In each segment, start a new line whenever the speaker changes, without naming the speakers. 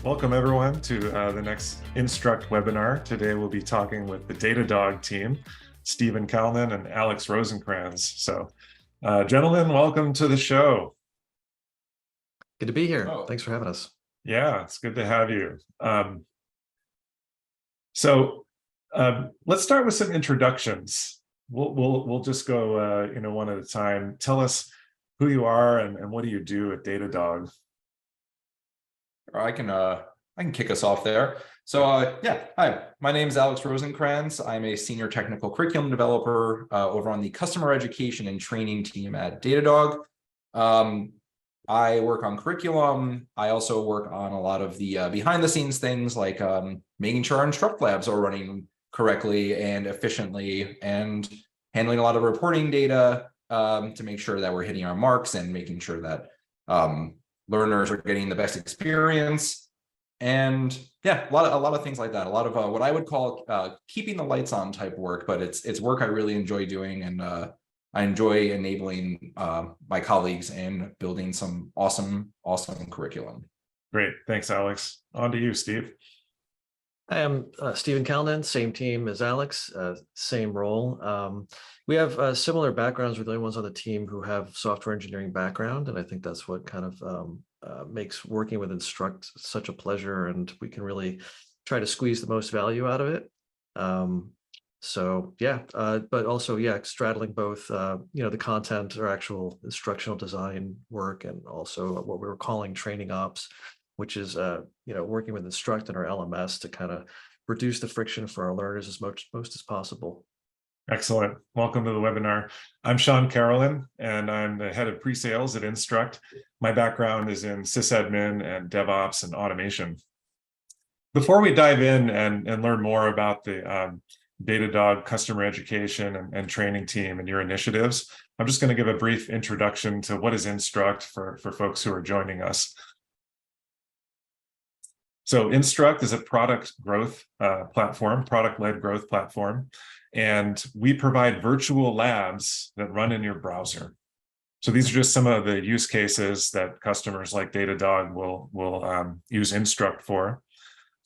Welcome everyone to the next Instruqt webinar. Today we'll be talking with the Datadog team, Stephen Calnan and Alex Rosenkranz. So gentlemen, welcome to the show.
Good to be here.
Oh.
Thanks for having us.
Yeah, it's good to have you. Let's start with some introductions. We'll just go one at a time. Tell us who you are and what do you do at Datadog?
I can kick us off there. So hi, my name is Alex Rosenkranz. I'm a senior technical curriculum developer over on the customer education and training team at Datadog. I work on curriculum. I also work on a lot of the behind the scenes things like making sure our Instruqt labs are running correctly and efficiently, and handling a lot of reporting data to make sure that we're hitting our marks and making sure that learners are getting the best experience. And yeah, a lot of things like that. A lot of what I would call keeping the lights on type work, but it's work I really enjoy doing, and I enjoy enabling my colleagues and building some awesome curriculum.
Great, thanks, Alex. On to you, Steve.
I am Stephen Calnan, same team as Alex, same role. We have similar backgrounds. We're the only ones on the team who have software engineering background, and I think that's what kind of makes working with Instruqt such a pleasure, and we can really try to squeeze the most value out of it. But also, straddling both, the content or actual instructional design work, and also what we were calling training ops, which is, working with Instruqt and our LMS to kind of reduce the friction for our learners as most as possible.
Excellent. Welcome to the webinar. I'm Sean Carolan, and I'm the head of pre-sales at Instruqt. My background is in sysadmin and DevOps and automation. Before we dive in and learn more about the Datadog customer education and training team and your initiatives, I'm just going to give a brief introduction to what is Instruqt for folks who are joining us. So Instruqt is a product growth platform, product-led growth platform, and we provide virtual labs that run in your browser. So these are just some of the use cases that customers like Datadog will use Instruqt for.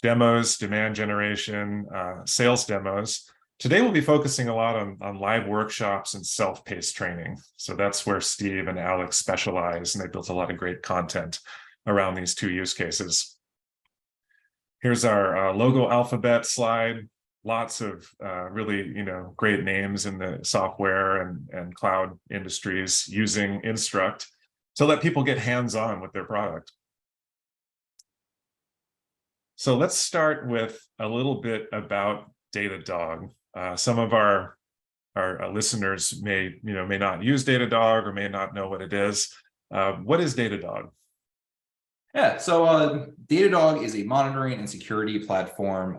Demos, demand generation, sales demos. Today we'll be focusing a lot on live workshops and self-paced training. So that's where Steve and Alex specialize, and they built a lot of great content around these two use cases. Here's our logo alphabet slide. Lots of really, great names in the software and cloud industries using Instruqt to let people get hands-on with their product. So let's start with a little bit about Datadog. Some of our listeners may not use Datadog or may not know what it is. What is Datadog?
Yeah, so Datadog is a monitoring and security platform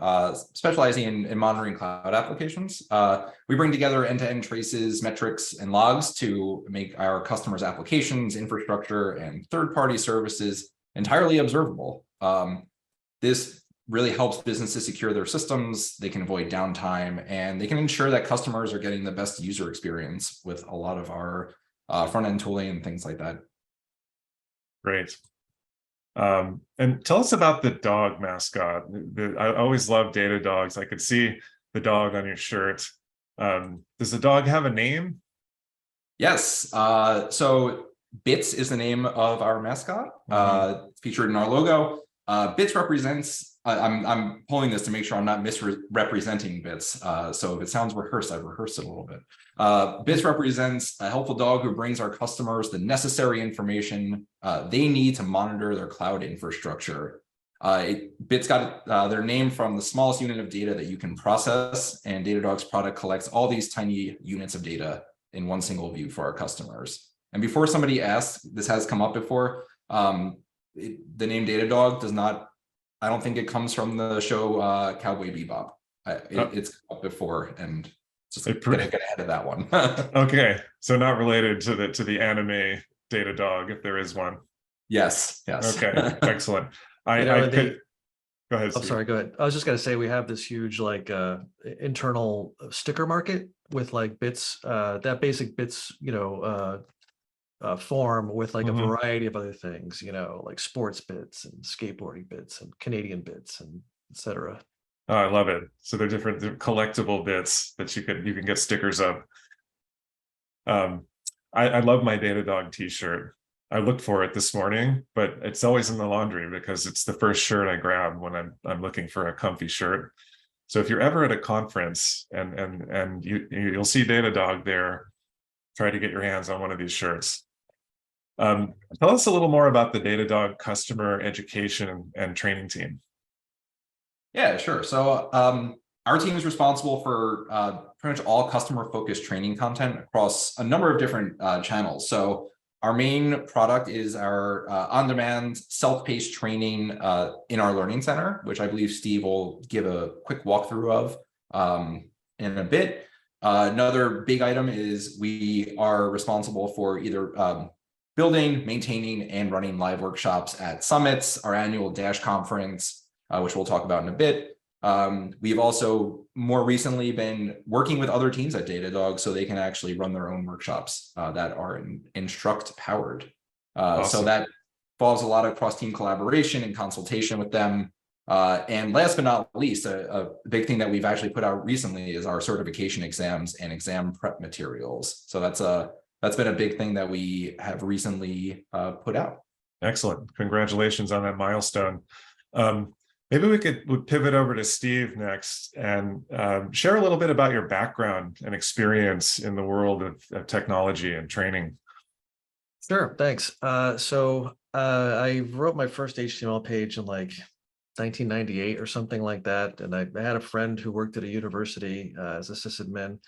specializing in monitoring cloud applications. We bring together end-to-end traces, metrics, and logs to make our customers' applications, infrastructure, and third-party services entirely observable. This really helps businesses secure their systems, they can avoid downtime, and they can ensure that customers are getting the best user experience with a lot of our front-end tooling and things like that.
Great. And tell us about the dog mascot. I always love Datadogs. I could see the dog on your shirt. Does the dog have a name?
Yes. So Bits is the name of our mascot, featured in our logo. Bits represents, I'm pulling this to make sure I'm not misrepresenting Bits. So if it sounds rehearsed, I've rehearsed it a little bit. Bits represents a helpful dog who brings our customers the necessary information they need to monitor their cloud infrastructure. Bits got their name from the smallest unit of data that you can process, and Datadog's product collects all these tiny units of data in one single view for our customers. And before somebody asks, this has come up before, the name Datadog does not, I don't think it comes from the show Cowboy Bebop. It's come up before, and just get ahead of that one.
Okay, so not related to the anime Datadog, if there is one.
Yes.
Okay, excellent. Go ahead.
I'm sorry, go ahead. I was just going to say we have this huge internal sticker market with Bits, that basic Bits, form with like a
Mhm.
variety of other things, like sports bits and skateboarding bits and Canadian bits and etc.
Oh, I love it. So they're collectible bits that you can get stickers of. Um, I love my Datadog t-shirt. I looked for it this morning, but it's always in the laundry because it's the first shirt I grab when I'm looking for a comfy shirt. So if you're ever at a conference and you'll see Datadog there, try to get your hands on one of these shirts. Tell us a little more about the Datadog customer education and training team.
Yeah, sure. So our team is responsible for pretty much all customer-focused training content across a number of different channels. So our main product is our on-demand self-paced training in our learning center, which I believe Steve will give a quick walkthrough of in a bit. Another big item is we are responsible for either building, maintaining, and running live workshops at summits, our annual Dash conference, which we'll talk about in a bit. We've also more recently been working with other teams at Datadog so they can actually run their own workshops that are Instruqt powered.
Awesome.
So that involves a lot of cross-team collaboration and consultation with them. And last but not least, a big thing that we've actually put out recently is our certification exams and exam prep materials. So that's been a big thing that we have recently put out.
Excellent. Congratulations on that milestone. Maybe we'd pivot over to Steve next and share a little bit about your background and experience in the world of technology and training.
Sure, thanks. So I wrote my first HTML page in like 1998 or something like that, and I had a friend who worked at a university as a sysadmin,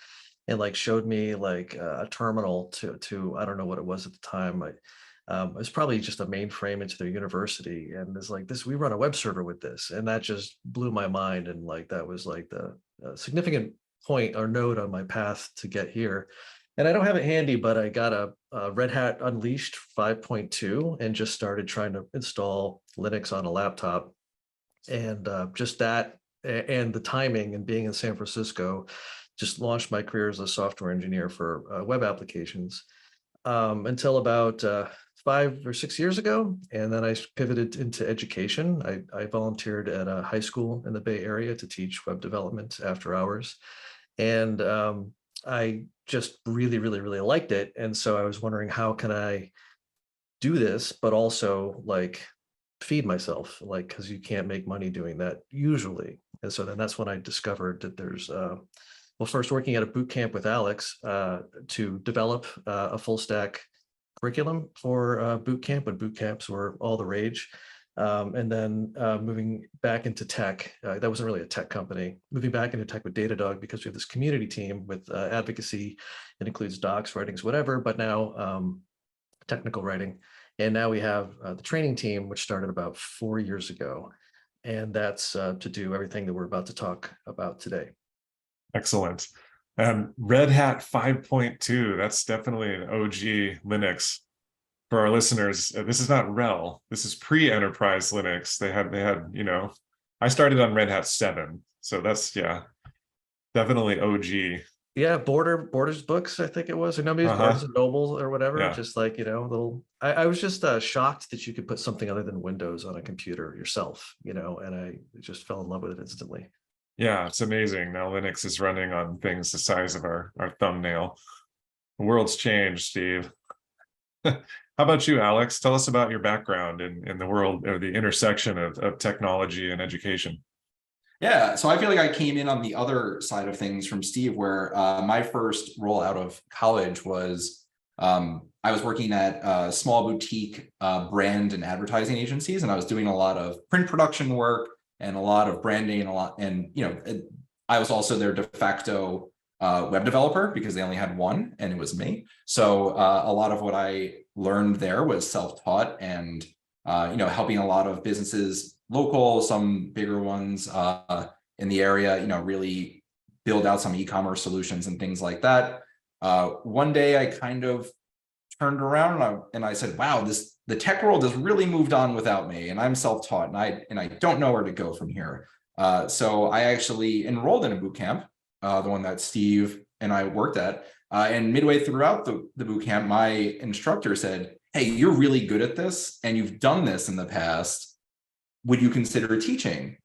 and like showed me like a terminal to I don't know what it was at the time. It was probably just a mainframe into their university, and it's like we run a web server with this, and that just blew my mind, and like that was like the significant point or node on my path to get here. And I don't have it handy, but I got a Red Hat Unleashed 5.2 and just started trying to install Linux on a laptop, and just that and the timing and being in San Francisco just launched my career as a software engineer for web applications until about 5 or 6 years ago. And then I pivoted into education. I volunteered at a high school in the Bay Area to teach web development after hours. And I just really, really, really liked it. And so I was wondering, how can I do this, but also like feed myself, like, because you can't make money doing that usually. And so then that's when I discovered that there's well, first working at a boot camp with Alex to develop a full stack curriculum for boot camp when boot camps were all the rage. And then moving back into tech, that wasn't really a tech company, moving back into tech with Datadog because we have this community team with advocacy. It includes docs, writings, whatever, but now technical writing. And now we have the training team, which started about 4 years ago. And that's to do everything that we're about to talk about today.
Excellent. Red Hat 5.2, that's definitely an OG Linux. For our listeners, this is not RHEL. This is pre-enterprise Linux. They had, I started on Red Hat 7. So that's, yeah, definitely OG.
Yeah, Borders Books, I think it was, or no, maybe Barnes and Noble or whatever.
Yeah.
Just like, little. I was just shocked that you could put something other than Windows on a computer yourself, and I just fell in love with it instantly.
Yeah, it's amazing. Now Linux is running on things the size of our thumbnail. The world's changed, Steve. How about you, Alex? Tell us about your background in the world, or the intersection of technology and education.
Yeah, so I feel like I came in on the other side of things from Steve, where my first role out of college was I was working at small boutique brand and advertising agencies, and I was doing a lot of print production work and a lot of branding and I was also their de facto web developer because they only had one, and it was me. So a lot of what I learned there was self-taught and helping a lot of businesses, local, some bigger ones in the area, really build out some e-commerce solutions and things like that. One day I kind of turned around and I said, wow, the tech world has really moved on without me, and I'm self-taught and I don't know where to go from here. So I actually enrolled in a boot camp, the one that Steve and I worked at, And midway throughout the boot camp, my instructor said, hey, you're really good at this and you've done this in the past. Would you consider teaching?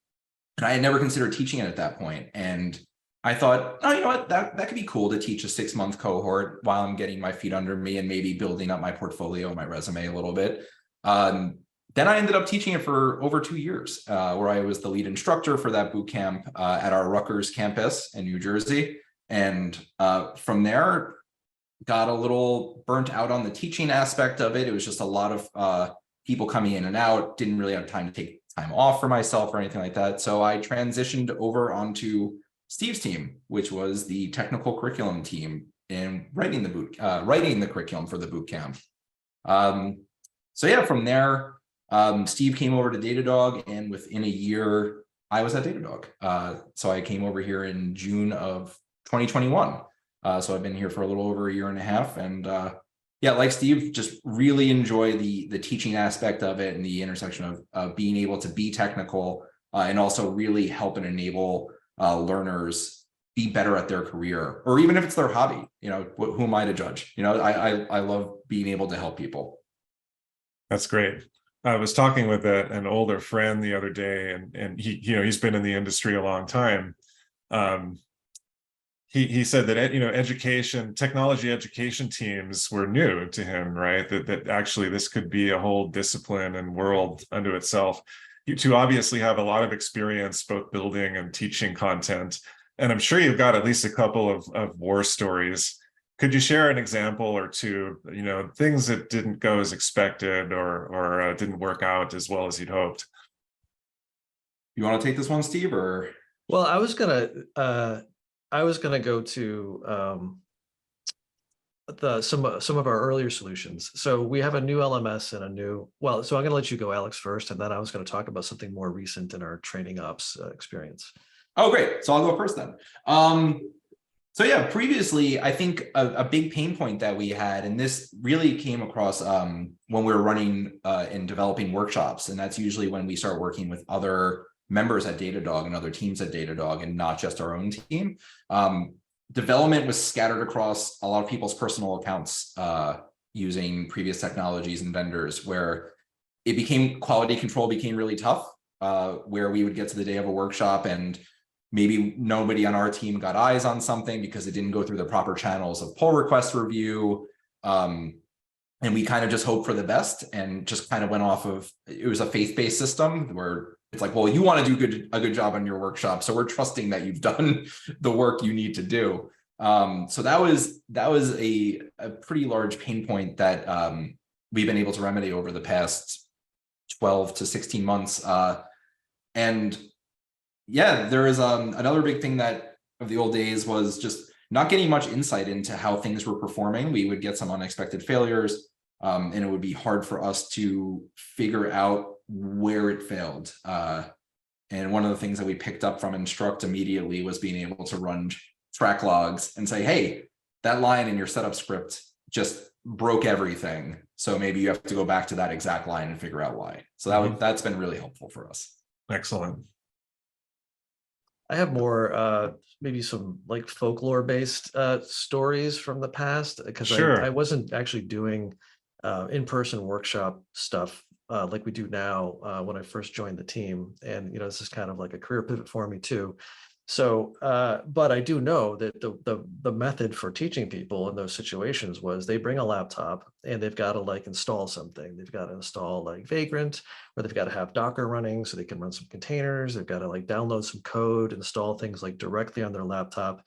And I had never considered teaching it at that point. And I thought, oh, you know what, that could be cool to teach a 6-month cohort while I'm getting my feet under me and maybe building up my portfolio, my resume a little bit. Then I ended up teaching it for over 2 years, where I was the lead instructor for that boot camp at our Rutgers campus in New Jersey. And from there, got a little burnt out on the teaching aspect of it. It was just a lot of people coming in and out, didn't really have time to take time off for myself or anything like that. So I transitioned over onto Steve's team, which was the technical curriculum team in writing the curriculum for the boot camp. So yeah, from there, Steve came over to Datadog, and within a year, I was at Datadog. So I came over here in June of 2021. So I've been here for a little over a year and a half, and yeah, like Steve, just really enjoy the teaching aspect of it and the intersection of being able to be technical and also really help and enable learners be better at their career, or even if it's their hobby. You know, who am I to judge? You know, I love being able to help people.
That's great. I was talking with an older friend the other day, and he, you know, he's been in the industry a long time. He said that, technology education teams were new to him, right? That actually this could be a whole discipline and world unto itself. You two obviously have a lot of experience both building and teaching content, and I'm sure you've got at least a couple of war stories. Could you share an example or two, you know, things that didn't go as expected or didn't work out as well as you'd hoped?
You want to take this one, Steve, or?
Well, I was gonna go to some of our earlier solutions. So we have a new LMS and so I'm gonna let you go, Alex, first, and then I was gonna talk about something more recent in our training ops experience.
Oh, great. So I'll go first then. So yeah, previously, I think a big pain point that we had, and this really came across when we were running and developing workshops, and that's usually when we start working with other members at Datadog and other teams at Datadog and not just our own team. Development was scattered across a lot of people's personal accounts using previous technologies and vendors, where quality control became really tough, where we would get to the day of a workshop and maybe nobody on our team got eyes on something because it didn't go through the proper channels of pull request review. And we kind of just hoped for the best and just kind of went off of, it was a faith-based system where it's like, well, you want to do a good job on your workshop, so we're trusting that you've done the work you need to do. So that was a pretty large pain point that we've been able to remedy over the past 12 to 16 months. And yeah, there is another big thing that of the old days was just not getting much insight into how things were performing. We would get some unexpected failures, and it would be hard for us to figure out where it failed. And one of the things that we picked up from Instruqt immediately was being able to run track logs and say, hey, that line in your setup script just broke everything. So maybe you have to go back to that exact line and figure out why. So that's been really helpful for us.
Excellent.
I have more, maybe some like folklore based stories from the past, because
Sure.
I wasn't actually doing in-person workshop stuff like we do now when I first joined the team. And, you know, this is kind of like a career pivot for me too. So, but I do know that the method for teaching people in those situations was they bring a laptop and they've got to like install something. They've got to install like Vagrant, or they've got to have Docker running so they can run some containers. They've got to like download some code, install things like directly on their laptop.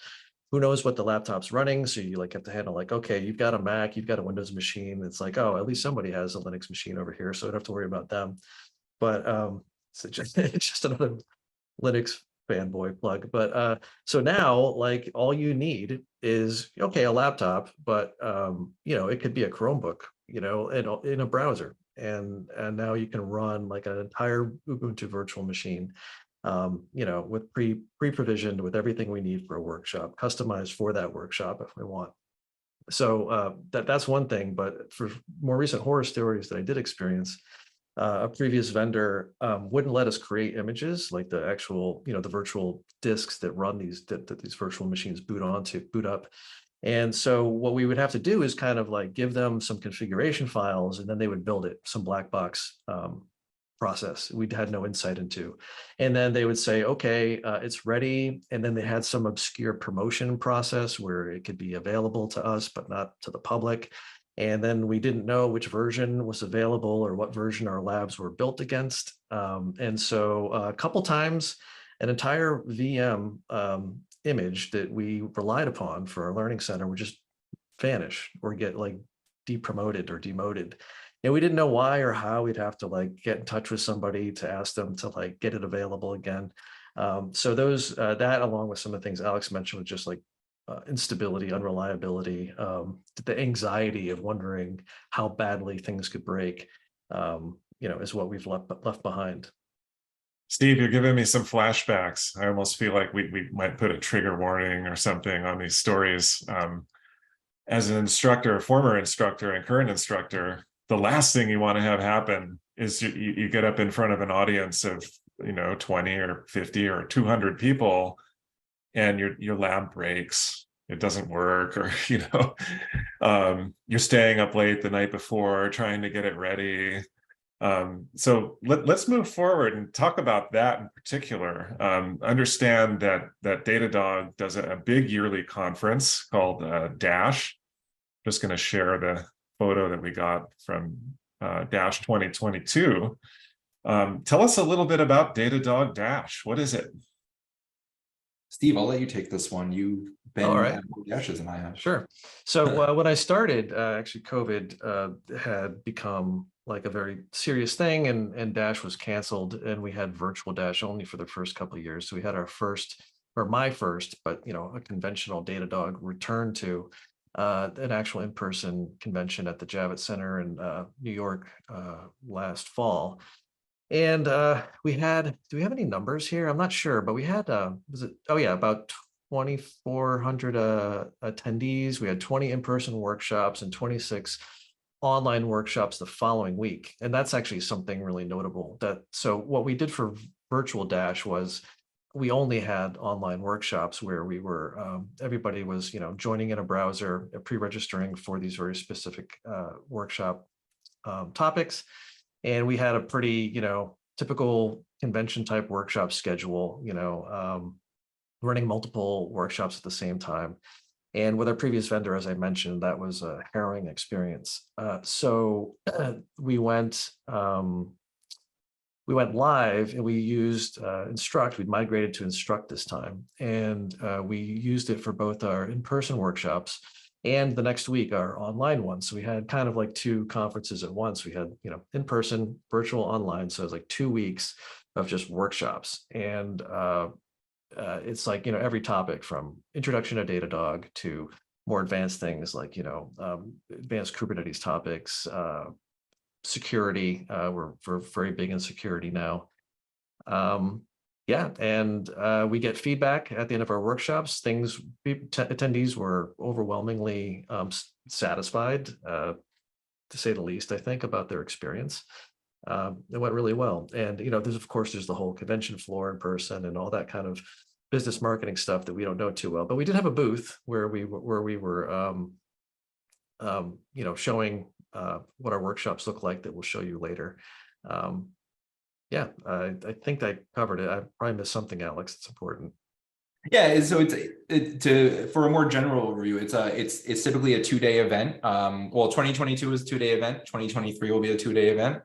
Who knows what the laptop's running? So you like have to handle like, okay, you've got a Mac, you've got a Windows machine. It's like, oh, at least somebody has a Linux machine over here, so I don't have to worry about them. But so it's just another Linux fanboy plug. But so now like all you need is, okay, a laptop, but you know, it could be a Chromebook, you know, in a browser, and now you can run like an entire Ubuntu virtual machine, you know, with pre-provisioned with everything we need for a workshop, customized for that workshop if we want. So that's one thing. But for more recent horror stories that I did experience, a previous vendor wouldn't let us create images like the actual, you know, the virtual disks that run these that these virtual machines boot up. And so what we would have to do is kind of like give them some configuration files, and then they would build it, some black box process we'd had no insight into. And then they would say, okay, it's ready. And then they had some obscure promotion process where it could be available to us, but not to the public. And then we didn't know which version was available or what version our labs were built against. And so a couple times, an entire VM image that we relied upon for our learning center would just vanish or get like depromoted or demoted. And we didn't know why or how. We'd have to like get in touch with somebody to ask them to like get it available again. So those that along with some of the things Alex mentioned was just like instability, unreliability, the anxiety of wondering how badly things could break, is what we've left behind.
Steve, you're giving me some flashbacks. I almost feel like we might put a trigger warning or something on these stories. As an instructor, a former instructor and current instructor, the last thing you want to have happen is you get up in front of an audience of 20 or 50 or 200 people, and your lab breaks, it doesn't work, or you're staying up late the night before trying to get it ready. So let's move forward and talk about that in particular. Understand that Datadog does a big yearly conference called Dash. Just going to share the photo that we got from Dash 2022. Tell us a little bit about Datadog Dash. What is it?
Steve, I'll let you take this one. You've been at more dashes than I have.
Sure. So when I started, actually COVID had become like a very serious thing, and Dash was canceled, and we had virtual Dash only for the first couple of years. So we had our first, or my first, but a conventional Datadog return to an actual in-person convention at the Javits Center in New York last fall. And we had, do we have any numbers here? I'm not sure, but we had, about 2,400 attendees. We had 20 in-person workshops and 26 online workshops the following week. And that's actually something really notable. So what we did for virtual Dash was we only had online workshops where we were, everybody was, joining in a browser, pre-registering for these very specific workshop topics. And we had a pretty, typical convention type workshop schedule, running multiple workshops at the same time. And with our previous vendor, as I mentioned, that was a harrowing experience. So we went live, and we used Instruqt. We'd migrated to Instruqt this time, and we used it for both our in-person workshops and the next week our online one. So we had kind of like two conferences at once. We had in-person, virtual, online. So it was like 2 weeks of just workshops, and it's like every topic from introduction to Datadog to more advanced things like advanced Kubernetes topics, security. We're very big in security now. And we get feedback at the end of our workshops. Attendees were overwhelmingly satisfied, to say the least, I think, about their experience. It went really well. And, there's the whole convention floor in person and all that kind of business marketing stuff that we don't know too well. But we did have a booth where we were, showing what our workshops look like that we'll show you later. I think I covered it. I probably missed something, Alex. It's important.
Yeah, so for a more general review, it's typically a 2-day event. 2022 is a 2-day event. 2023 will be a 2-day event.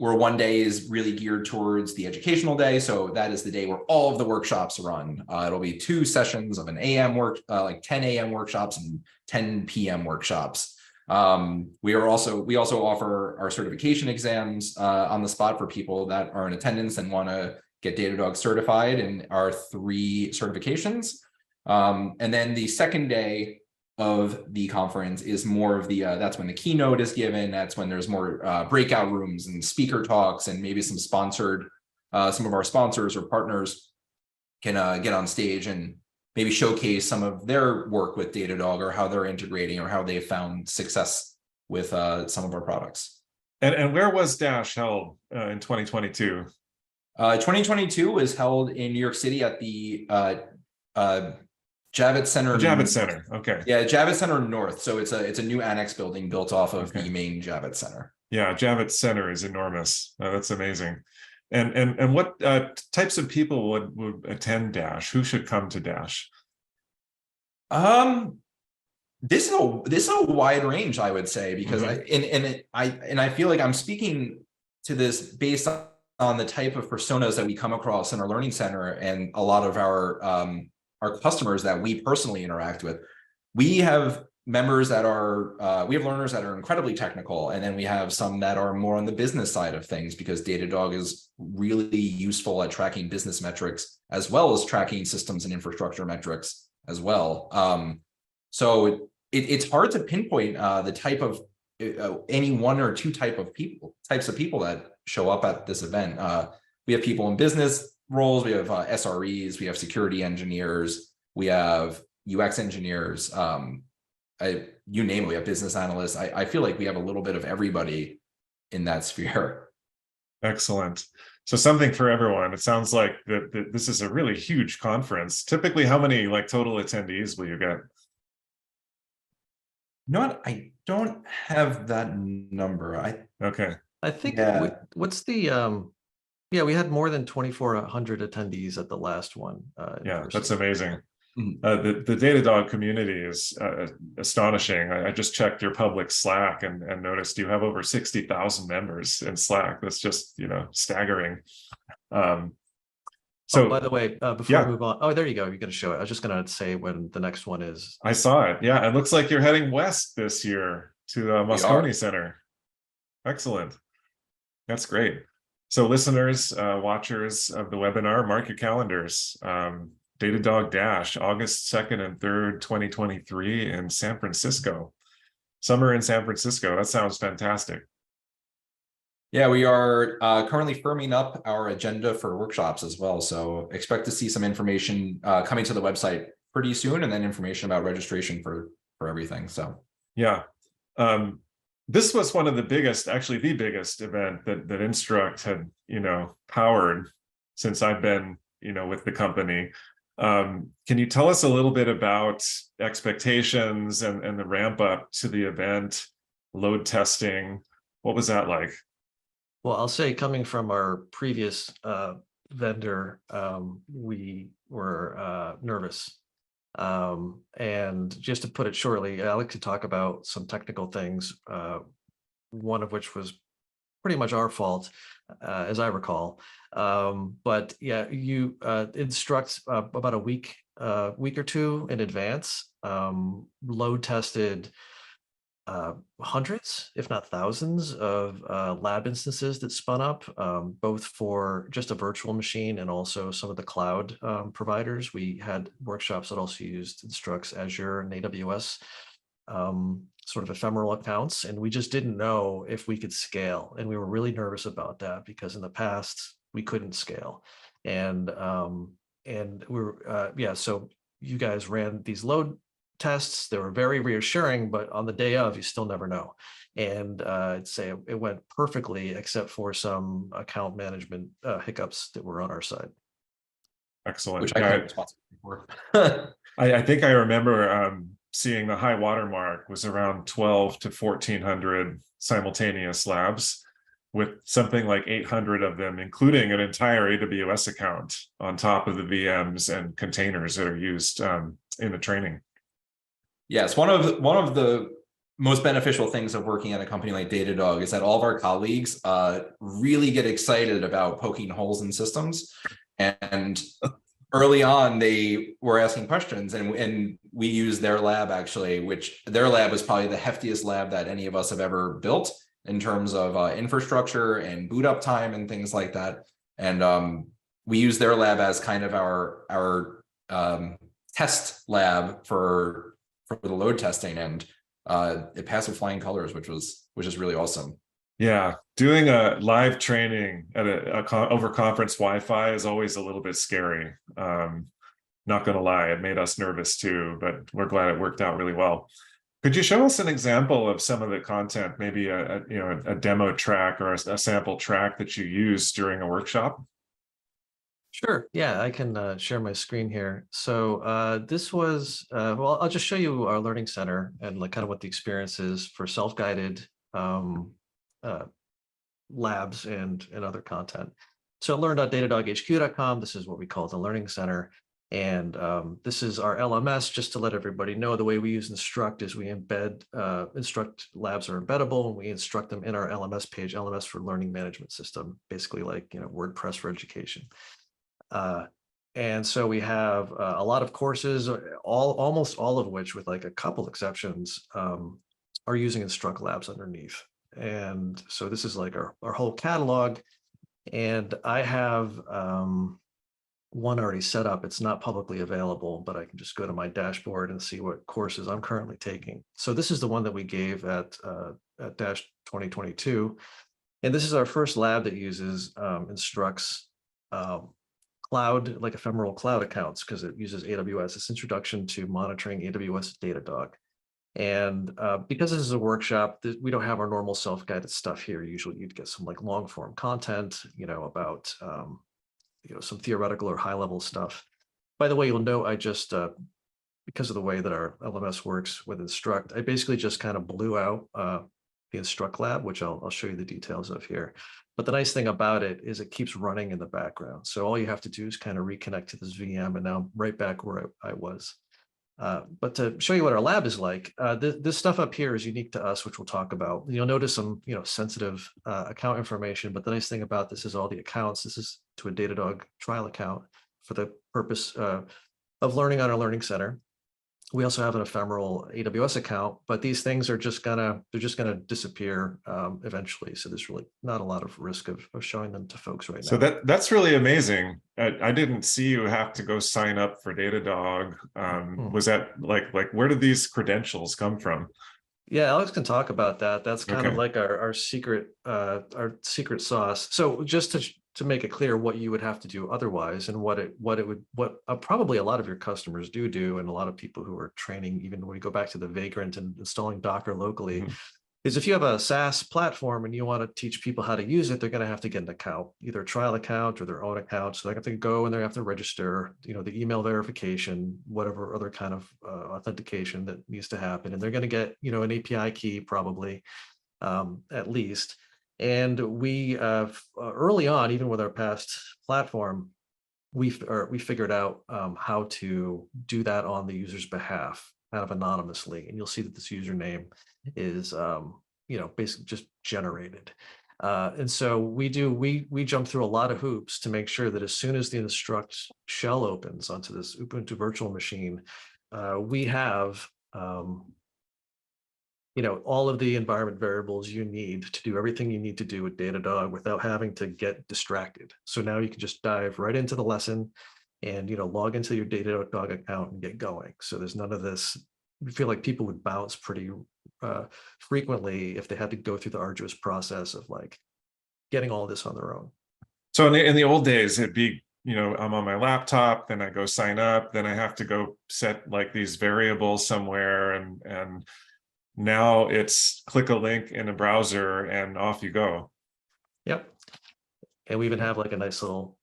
Where 1 day is really geared towards the educational day. So that is the day where all of the workshops run. It'll be 2 sessions of an AM like 10 AM workshops and 10 PM workshops. We also offer our certification exams on the spot for people that are in attendance and want to get Datadog certified in our 3 certifications. And then the second day of the conference is more of the, that's when the keynote is given. That's when there's more breakout rooms and speaker talks, and maybe some of our sponsors or partners can get on stage and maybe showcase some of their work with Datadog, or how they're integrating, or how they found success with some of our products.
And where was Dash held in 2022?
2022 was held in New York City at the Javits Center.
Javits Center. Okay.
Yeah, Javits Center North. So it's a new annex building built off of
Okay.
the main Javits Center.
Yeah, Javits Center is enormous. That's amazing. And what types of people would attend Dash? Who should come to Dash?
This is a wide range, I would say, because I feel like I'm speaking to this based on the type of personas that we come across in our learning center and a lot of our customers that we personally interact with. We have members that are we have learners that are incredibly technical, and then we have some that are more on the business side of things, because Datadog is really useful at tracking business metrics as well as tracking systems and infrastructure metrics as well. So it's hard to pinpoint the type of any one or two types of people that show up at this event. We have people in business roles, we have SREs, we have security engineers, we have UX engineers, you name it, we have business analysts. I feel like we have a little bit of everybody in that sphere.
Excellent. So something for everyone. It sounds like that this is a really huge conference. Typically, how many like total attendees will you get?
I don't have that number.
Okay.
I think
Yeah.
what's the we had more than 2,400 attendees at the last one.
Yeah, that's amazing.
Mhm.
The Datadog community is astonishing. I just checked your public Slack and noticed you have over 60,000 members in Slack. That's just, staggering. So
by the way, before we move on, there you go. You're going to show it. I was just going to say when the next one is.
I saw it. Yeah, it looks like you're heading west this year to the Moscone Center. Excellent. That's great. So listeners, watchers of the webinar, mark your calendars. Datadog Dash, August 2nd and 3rd, 2023 in San Francisco. Summer in San Francisco. That sounds fantastic.
Yeah, we are currently firming up our agenda for workshops as well. So expect to see some information coming to the website pretty soon, and then information about registration for everything. So
yeah, this was one of the biggest, actually the biggest event that Instruqt had, powered since I've been, with the company. Can you tell us a little bit about expectations and the ramp up to the event, load testing? What was that like?
Well, I'll say coming from our previous vendor, we were nervous. And just to put it shortly, I like to talk about some technical things, one of which was pretty much our fault, as I recall. But yeah, you Instruqt about a week or two in advance, load tested hundreds, if not thousands, of lab instances that spun up, both for just a virtual machine and also some of the cloud providers. We had workshops that also used Instruqt's Azure and AWS sort of ephemeral accounts, and we just didn't know if we could scale. And we were really nervous about that because in the past we couldn't scale. And we were, so you guys ran these load tests. They were very reassuring, but on the day of, you still never know. And I'd say it went perfectly, except for some account management hiccups that were on our side.
Excellent.
Which I can't responsible for.
I think I remember seeing the high watermark was around 12 to 1,400 simultaneous labs, with something like 800 of them, including an entire AWS account on top of the VMs and containers that are used in the training.
Yes, one of the most beneficial things of working at a company like Datadog is that all of our colleagues really get excited about poking holes in systems. And early on, they were asking questions, and we used their lab actually, which their lab was probably the heftiest lab that any of us have ever built in terms of infrastructure and boot up time and things like that. And we use their lab as kind of our test lab for the load testing, and it passed with flying colors, which is really awesome.
Yeah, doing a live training at over conference Wi-Fi is always a little bit scary. Not going to lie, it made us nervous too, but we're glad it worked out really well. Could you show us an example of some of the content, maybe a demo track or a sample track that you used during a workshop?
Sure. Yeah, I can share my screen here. So this was, well, I'll just show you our Learning Center and like kind of what the experience is for self-guided uh, labs and other content. So learn.datadoghq.com, this is what we call the Learning Center. And this is our LMS, just to let everybody know, the way we use Instruqt is we embed, Instruqt labs are embeddable, and we instruct them in our LMS page, LMS for Learning Management System, basically like, WordPress for education. And so we have a lot of courses, almost all of which, with like a couple exceptions, are using Instruqt labs underneath. And so this is like our whole catalog. And I have one already set up. It's not publicly available, but I can just go to my dashboard and see what courses I'm currently taking. So this is the one that we gave at Dash 2022. And this is our first lab that uses Instruqt's cloud, like ephemeral cloud accounts, because it uses AWS. It's Introduction to Monitoring AWS Datadog. And because this is a workshop, we don't have our normal self-guided stuff here. Usually you'd get some like long form content, about, some theoretical or high level stuff. By the way, you'll note I just, because of the way that our LMS works with Instruqt, I basically just kind of blew out the Instruqt lab, which I'll show you the details of here. But the nice thing about it is it keeps running in the background. So all you have to do is kind of reconnect to this VM, and now I'm right back where I was. But to show you what our lab is like, this stuff up here is unique to us, which we'll talk about. You'll notice some, sensitive account information, but the nice thing about this is all the accounts. This is to a Datadog trial account for the purpose of learning on our Learning Center. We also have an ephemeral AWS account, but these things they're just gonna disappear eventually. So there's really not a lot of risk of showing them to folks right now.
So that's really amazing. I didn't see you have to go sign up for Datadog. Was that like where did these credentials come from?
Yeah, Alex can talk about that. That's kind of
Okay.
like our secret sauce. So just to make it clear what you would have to do otherwise, and what probably a lot of your customers do, and a lot of people who are training, even when we go back to the Vagrant and installing Docker locally, is if you have a SaaS platform and you want to teach people how to use it, they're going to have to get an account, either a trial account or their own account. So they have to go and they have to register, the email verification, whatever other kind of authentication that needs to happen. And they're going to get, an API key probably, at least. And we early on, even with our past platform, we figured out how to do that on the user's behalf, kind of anonymously. And you'll see that this username is basically just generated. And so we jump through a lot of hoops to make sure that as soon as the Instruqt shell opens onto this Ubuntu virtual machine, we have all of the environment variables you need to do everything you need to do with Datadog without having to get distracted. So now you can just dive right into the lesson and, log into your Datadog account and get going. So there's none of this. We feel like people would bounce pretty frequently if they had to go through the arduous process of like getting all of this on their own.
So in the old days, it'd be, I'm on my laptop, then I go sign up, then I have to go set like these variables somewhere, and now it's click a link in a browser and off you go.
Yep. And we even have like a nice little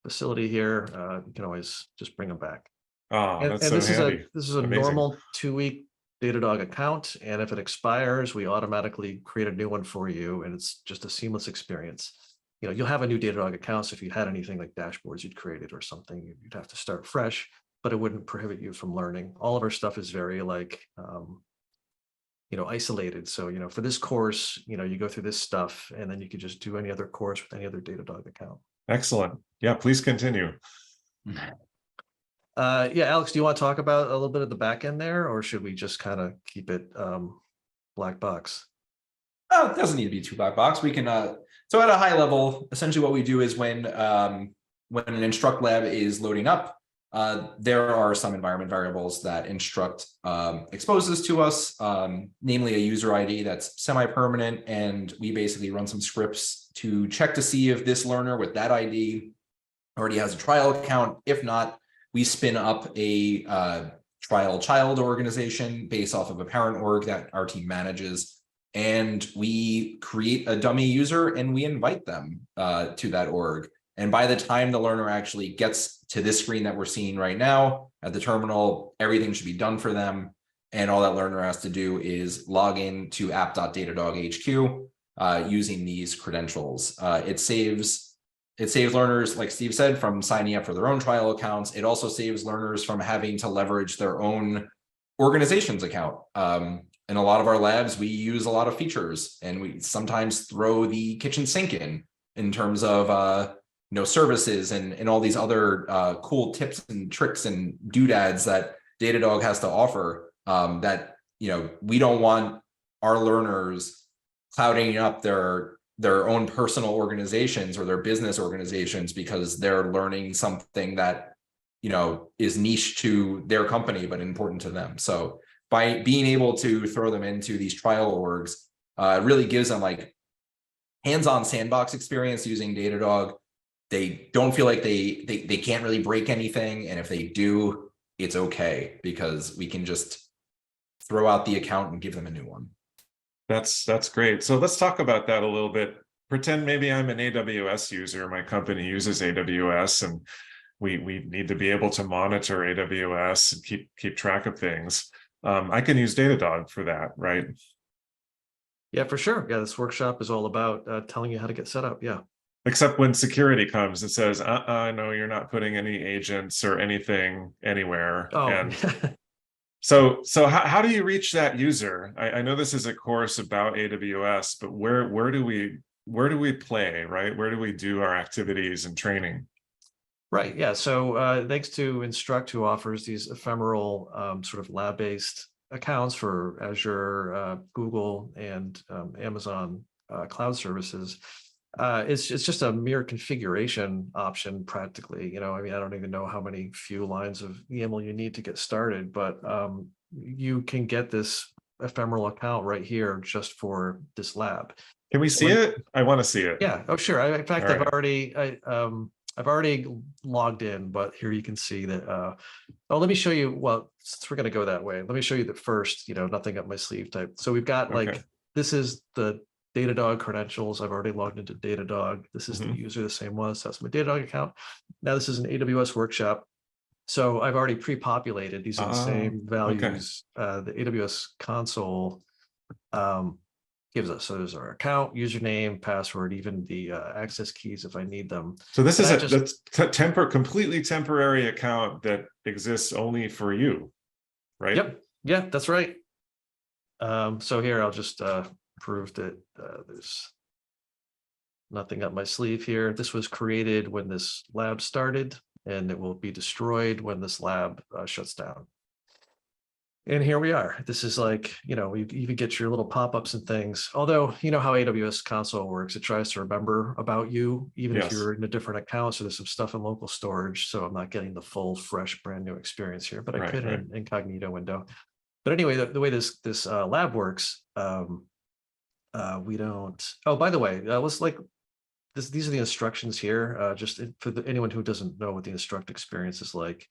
facility here. You can always just bring them back.
Oh, that's
and
so handy.
This is a
Amazing.
normal 2-week Datadog account. And if it expires, we automatically create a new one for you. And it's just a seamless experience. You'll have a new Datadog account. So if you had anything like dashboards you'd created or something, you'd have to start fresh, but it wouldn't prohibit you from learning. All of our stuff is very like, isolated. So, for this course, you go through this stuff, and then you could just do any other course with any other Datadog account.
Excellent. Yeah, please continue.
Yeah, Alex, do you want to talk about a little bit of the back end there, or should we just kind of keep it black box?
It doesn't need to be too black box. We can, so at a high level, essentially what we do is when an Instruqt lab is loading up, there are some environment variables that Instruqt exposes to us, namely a user ID that's semi-permanent, and we basically run some scripts to check to see if this learner with that ID already has a trial account. If not, we spin up a trial child organization based off of a parent org that our team manages, and we create a dummy user and we invite them to that org. And by the time the learner actually gets to this screen that we're seeing right now at the terminal, everything should be done for them. And all that learner has to do is log in to app.datadog HQ using these credentials. It saves learners, like Steve said, from signing up for their own trial accounts. It also saves learners from having to leverage their own organization's account. In a lot of our labs, we use a lot of features, and we sometimes throw the kitchen sink in terms of services and all these other cool tips and tricks and doodads that Datadog has to offer. That we don't want our learners clouding up their own personal organizations or their business organizations because they're learning something that is niche to their company but important to them. So by being able to throw them into these trial orgs, it really gives them like hands-on sandbox experience using Datadog. They don't feel like they can't really break anything, and if they do, it's okay because we can just throw out the account and give them a new one.
That's great. So let's talk about that a little bit. Pretend maybe I'm an AWS user. My company uses AWS, and we need to be able to monitor AWS and keep track of things. I can use Datadog for that, right?
Yeah, for sure. Yeah, this workshop is all about telling you how to get set up. Yeah.
Except when security comes, it says, no, you're not putting any agents or anything anywhere.
Oh.
And so how do you reach that user? I know this is a course about AWS, but where do we play, right? Where do we do our activities and training?
Right. Yeah. So thanks to Instruqt, who offers these ephemeral sort of lab-based accounts for Azure, Google, and Amazon cloud services. It's just a mere configuration option practically. I mean, I don't even know how many few lines of YAML you need to get started, but you can get this ephemeral account right here just for this lab.
Can we see it? I want to see it.
Yeah. Oh, sure. In fact,
All
right. I've already logged in, but here you can see that. Let me show you. Well, since we're going to go that way, let me show you the first, nothing up my sleeve type. So we've got this is the Datadog credentials. I've already logged into Datadog. This is the user, the same one. So that's my Datadog account. Now this is an AWS workshop. So I've already pre-populated. These are the same values. The AWS console gives us. So there's our account, username, password, even the access keys if I need them.
So this is a completely temporary account that exists only for you, right?
Yep. Yeah, that's right. So here I'll just prove that there's nothing up my sleeve here. This was created when this lab started, and it will be destroyed when this lab shuts down. And here we are. This is like, you can get your little pop-ups and things. Although, you know how AWS console works. It tries to remember about you, even if you're in a different account. So there's some stuff in local storage. So I'm not getting the full, fresh, brand new experience here, but I could in an incognito window. But anyway, the way this lab works, we don't. Oh, by the way, let's these are the instructions here. Just for anyone who doesn't know what the Instruqt experience is like.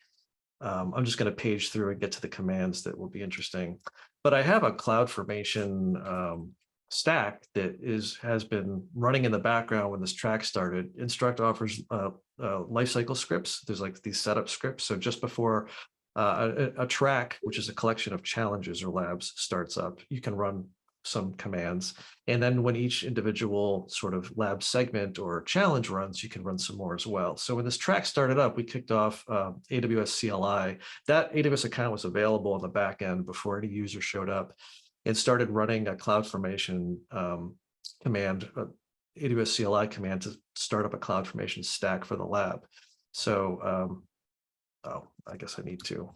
I'm just going to page through and get to the commands that will be interesting. But I have a CloudFormation stack that has been running in the background when this track started. Instruqt offers lifecycle scripts. There's like these setup scripts. So just before a track, which is a collection of challenges or labs, starts up, you can run some commands. And then when each individual sort of lab segment or challenge runs, you can run some more as well. So when this track started up, we kicked off AWS CLI. That AWS account was available on the back end before any user showed up, and started running a CloudFormation command, AWS CLI command to start up a CloudFormation stack for the lab. So, I guess I need to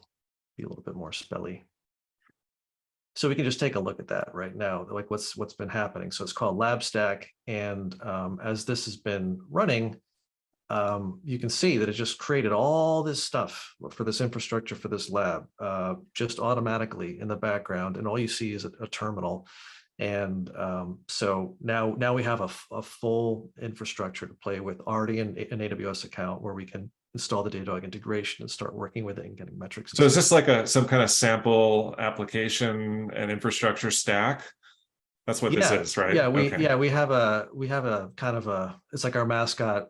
be a little bit more spelly. So we can just take a look at that right now, like what's been happening. So it's called Lab Stack, and as this has been running, you can see that it just created all this stuff for this infrastructure for this lab, just automatically in the background, and all you see is a terminal. And so now we have a full infrastructure to play with already in an AWS account, where we can install the Datadog integration and start working with it and getting metrics.
So is this like some kind of sample application and infrastructure stack? That's what this is, right?
Yeah, we have a kind of it's like our mascot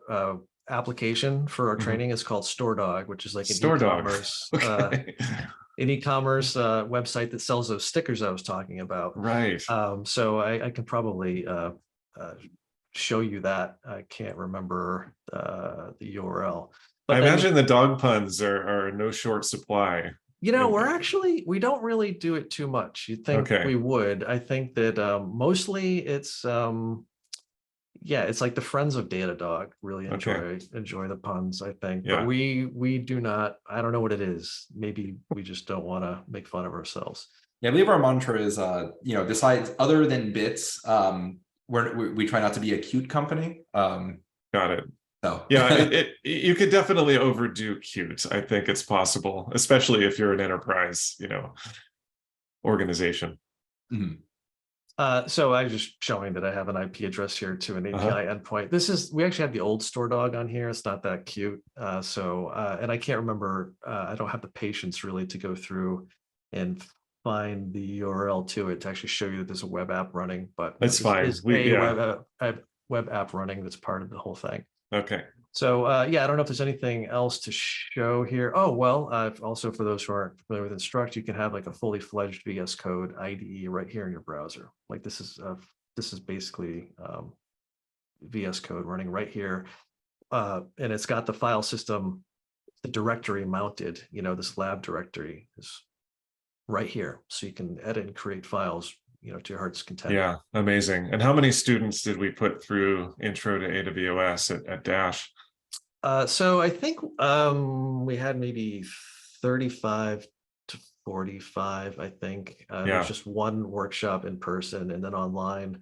application for our
Mhm.
training is called StoreDog, which is like an
Store dog.
e-commerce
Okay.
an e-commerce website that sells those stickers I was talking about.
Right.
So I can probably show you that. I can't remember the URL.
I
But then,
imagine the dog puns are no short supply.
we don't really do it too much. You'd think
Okay.
we would. I think that mostly it's it's like the friends of Datadog really
Okay.
enjoy the puns, I think. But
Yeah.
we do not. I don't know what it is. Maybe we just don't want to make fun of ourselves.
Yeah, I believe our mantra is, besides other than bits, we try not to be a cute company.
Got it.
So
Yeah, you could definitely overdo cute. I think it's possible, especially if you're an enterprise, organization.
Mhm.
So I'm just showing that I have an IP address here to an API endpoint. We actually have the old StoreDog on here. It's not that cute. And I can't remember, I don't have the patience really to go through and find the URL to it to actually show you that there's a web app running, but
That's
this
fine.
is a web app running that's part of the whole thing.
Okay.
So I don't know if there's anything else to show here. Oh, well, also for those who aren't familiar with Instruqt, you can have like a fully fledged VS Code IDE right here in your browser. Like this is basically VS Code running right here. And it's got the file system, the directory mounted, this lab directory is right here. So you can edit and create files, to your heart's content.
Yeah, amazing. And how many students did we put through Intro to AWS at Dash?
So I think we had maybe 35 to 45, I think. There's just one workshop in person and then online,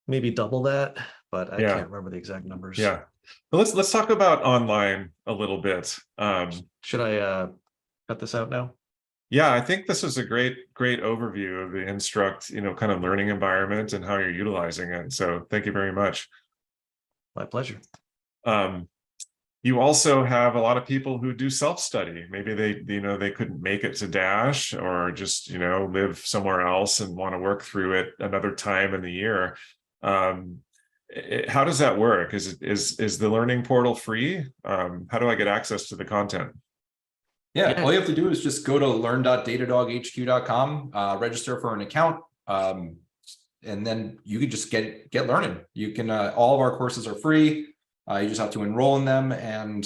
maybe double that, but I can't remember the exact numbers.
Yeah. Well, let's talk about online a little bit.
Should I cut this out now?
Yeah, I think this is a great overview of the Instruqt, kind of learning environment and how you're utilizing it. So thank you very much.
My pleasure.
You also have a lot of people who do self-study. Maybe they couldn't make it to Dash or just, live somewhere else and want to work through it another time in the year. How does that work? Is the learning portal free? How do I get access to the content?
Yeah, all you have to do is just go to learn.datadoghq.com, register for an account, and then you can just get learning. You can all of our courses are free. You just have to enroll in them, and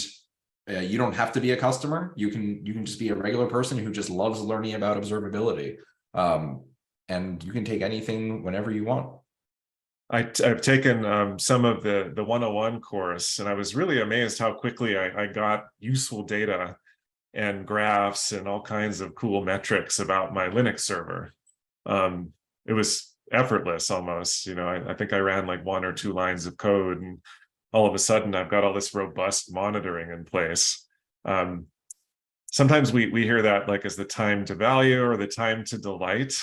you don't have to be a customer. You can just be a regular person who just loves learning about observability, and you can take anything whenever you want.
I've taken some of the 101 course, and I was really amazed how quickly I got useful data and graphs and all kinds of cool metrics about my Linux server. It was effortless almost. I think I ran like 1 or 2 lines of code, and all of a sudden I've got all this robust monitoring in place. Sometimes we hear that like as the time to value or the time to delight.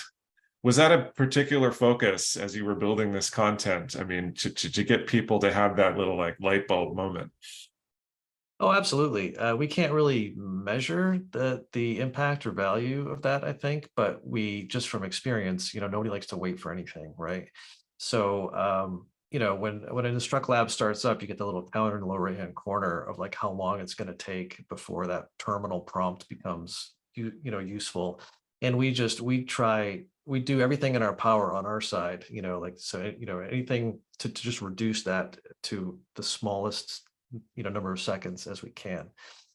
Was that a particular focus as you were building this content? I mean, to get people to have that little like light bulb moment?
Oh, absolutely. We can't really measure the impact or value of that, I think, but we just from experience, nobody likes to wait for anything, right? So, when an Instruqt lab starts up, you get the little counter in the lower right-hand corner of like how long it's going to take before that terminal prompt becomes, useful. And we do everything in our power on our side, anything to just reduce that to the smallest number of seconds as we can.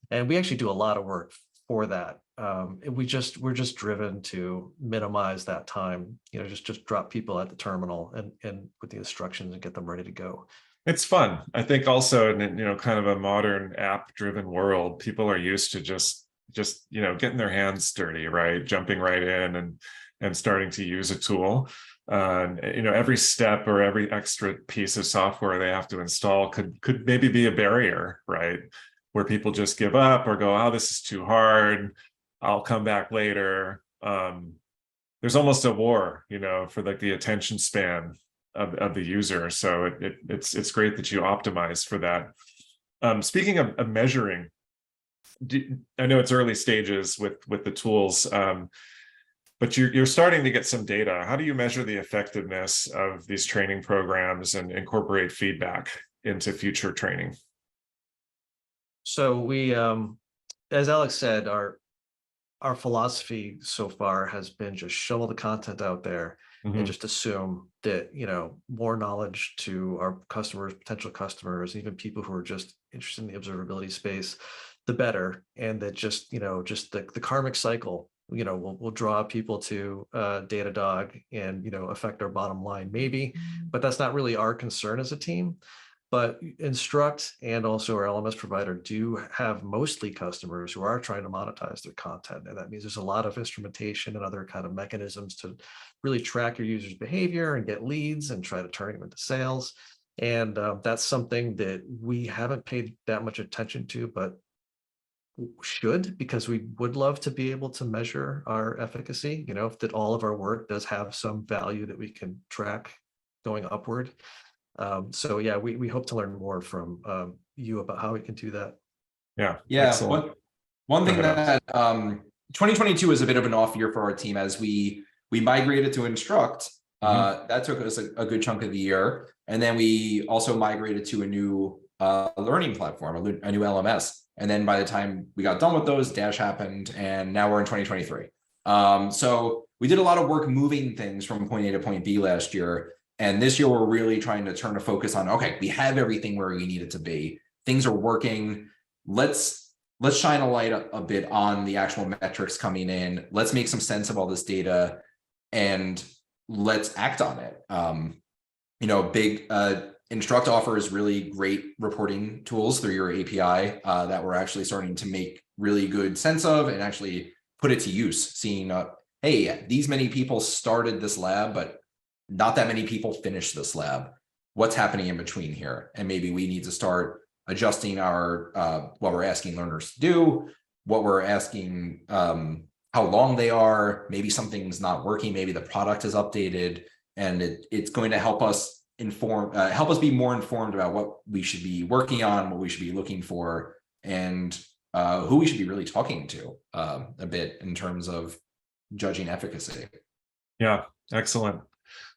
And we actually do a lot of work for that. We're just driven to minimize that time, just drop people at the terminal and with the instructions and get them ready to go.
It's fun. I think also in, kind of a modern app driven world, people are used to just getting their hands dirty, right? Jumping right in and starting to use a tool. Every step or every extra piece of software they have to install could maybe be a barrier, right? Where people just give up or go, oh, this is too hard, I'll come back later. There's almost a war, for like the attention span of the user. So it's great that you optimize for that. Speaking of measuring, I know it's early stages with the tools, but you're starting to get some data. How do you measure the effectiveness of these training programs and incorporate feedback into future training?
So we, as Alex said, our philosophy so far has been just shovel the content out there and just assume that, more knowledge to our customers, potential customers, even people who are just interested in the observability space, the better. And that just, just the karmic cycle, will draw people to Datadog and, affect our bottom line maybe, but that's not really our concern as a team. But Instruqt and also our LMS provider do have mostly customers who are trying to monetize their content. And that means there's a lot of instrumentation and other kind of mechanisms to really track your users' behavior and get leads and try to turn them into sales. And that's something that we haven't paid that much attention to, but should, because we would love to be able to measure our efficacy, that all of our work does have some value that we can track going upward. So yeah, we hope to learn more from you about how we can do that.
Yeah.
Excellent.
One thing that 2022 was a bit of an off year for our team as we migrated to Instruqt. That took us a good chunk of the year, and then we also migrated to a new learning platform, a new LMS. And then by the time we got done with those, Dash happened, and now we're in 2023. So we did a lot of work moving things from point A to point B last year. And this year, we're really trying to turn a focus on, okay, we have everything where we need it to be. Things are working. Let's shine a light a bit on the actual metrics coming in. Let's make some sense of all this data and let's act on it. Instruqt offers really great reporting tools through your API that we're actually starting to make really good sense of and actually put it to use, seeing, hey, these many people started this lab, but not that many people finished this lab. What's happening in between here? And maybe we need to start adjusting our what we're asking learners to do, what we're asking, how long they are. Maybe something's not working. Maybe the product is updated, and it's going to help us help us be more informed about what we should be working on, what we should be looking for, and who we should be really talking to a bit in terms of judging efficacy.
Yeah, excellent.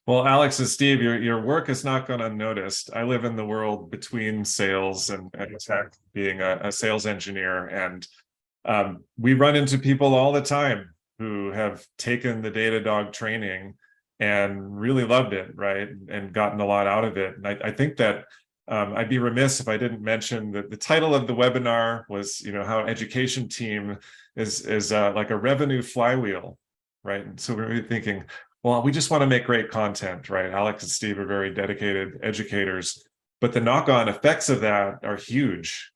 Well, Alex and Steve, your work is not gone unnoticed. I live in the world between sales and tech, being a sales engineer, and we run into people all the time who have taken the Datadog training and really loved it, right, and gotten a lot out of it. And I think that I'd be remiss if I didn't mention that the title of the webinar was, how education team is like a revenue flywheel, right? And so we're thinking, well, we just want to make great content, right? Alex and Steve are very dedicated educators, but the knock-on effects of that are huge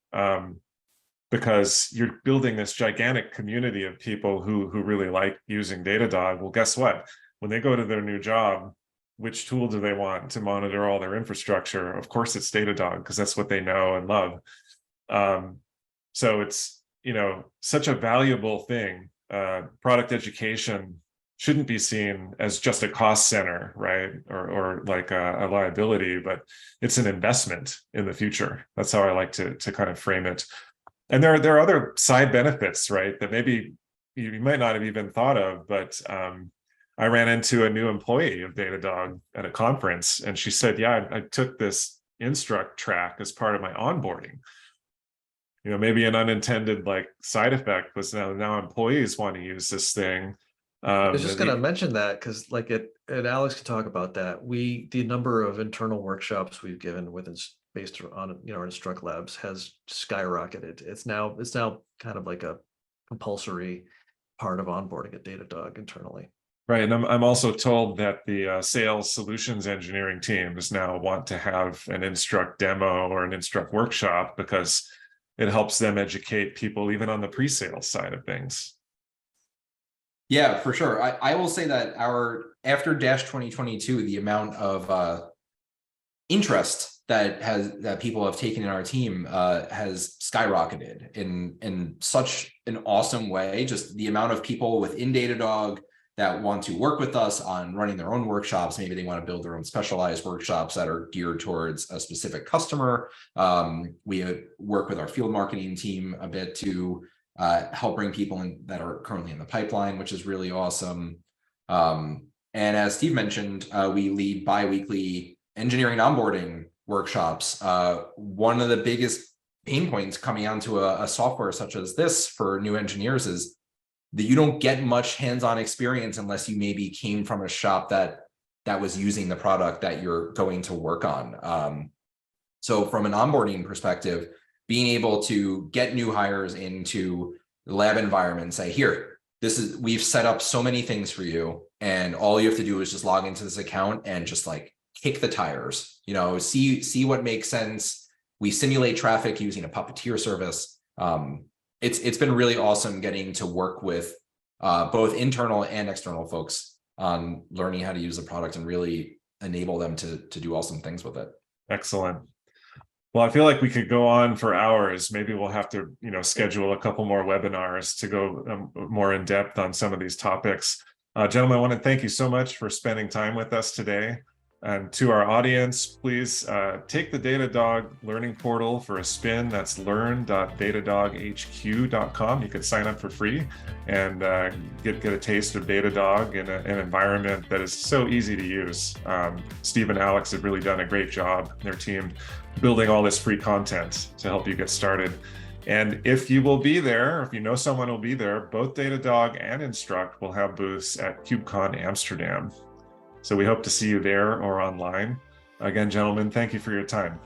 because you're building this gigantic community of people who really like using Datadog. Well, guess what? When they go to their new job, which tool do they want to monitor all their infrastructure? Of course, it's Datadog because that's what they know and love. So it's, such a valuable thing. Product education shouldn't be seen as just a cost center, right? Or like a liability, but it's an investment in the future. That's how I like to kind of frame it. And there are other side benefits, right? That maybe you might not have even thought of, but I ran into a new employee of Datadog at a conference, and she said, yeah, I took this Instruqt track as part of my onboarding. Maybe an unintended side effect was now employees want to use this thing.
I was just going to mention that because and Alex can talk about that. The number of internal workshops we've given based on our Instruqt labs has skyrocketed. It's now kind of like a compulsory part of onboarding at Datadog internally.
Right, and I'm also told that the sales solutions engineering teams now want to have an Instruqt demo or an Instruqt workshop because it helps them educate people even on the pre-sales side of things.
Yeah, for sure. I will say that after Dash 2022, the amount of interest that people have taken in our team has skyrocketed in such an awesome way. Just the amount of people within Datadog that want to work with us on running their own workshops. Maybe they want to build their own specialized workshops that are geared towards a specific customer. We work with our field marketing team a bit to help bring people in that are currently in the pipeline, which is really awesome. And as Steve mentioned, we lead bi-weekly engineering onboarding workshops. One of the biggest pain points coming onto a software such as this for new engineers is that you don't get much hands-on experience unless you maybe came from a shop that was using the product that you're going to work on. So from an onboarding perspective, being able to get new hires into the lab environment and say, here, we've set up so many things for you, and all you have to do is just log into this account and just like kick the tires, see what makes sense. We simulate traffic using a Puppeteer service. It's been really awesome getting to work with both internal and external folks on learning how to use the product and really enable them to do awesome things with it.
Excellent. Well, I feel like we could go on for hours. Maybe we'll have to, schedule a couple more webinars to go more in depth on some of these topics. Gentlemen, I want to thank you so much for spending time with us today. And to our audience, please take the Datadog Learning Portal for a spin. That's learn.datadoghq.com. You can sign up for free and get a taste of Datadog in an environment that is so easy to use. Steve and Alex have really done a great job, their team, building all this free content to help you get started. And if you will be there, if you know someone will be there, both Datadog and Instruqt will have booths at KubeCon Amsterdam. So we hope to see you there or online. Again, gentlemen, thank you for your time.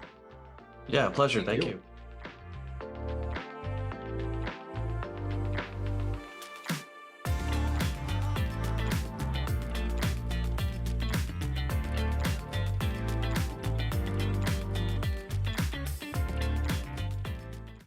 Yeah, pleasure. Thank you.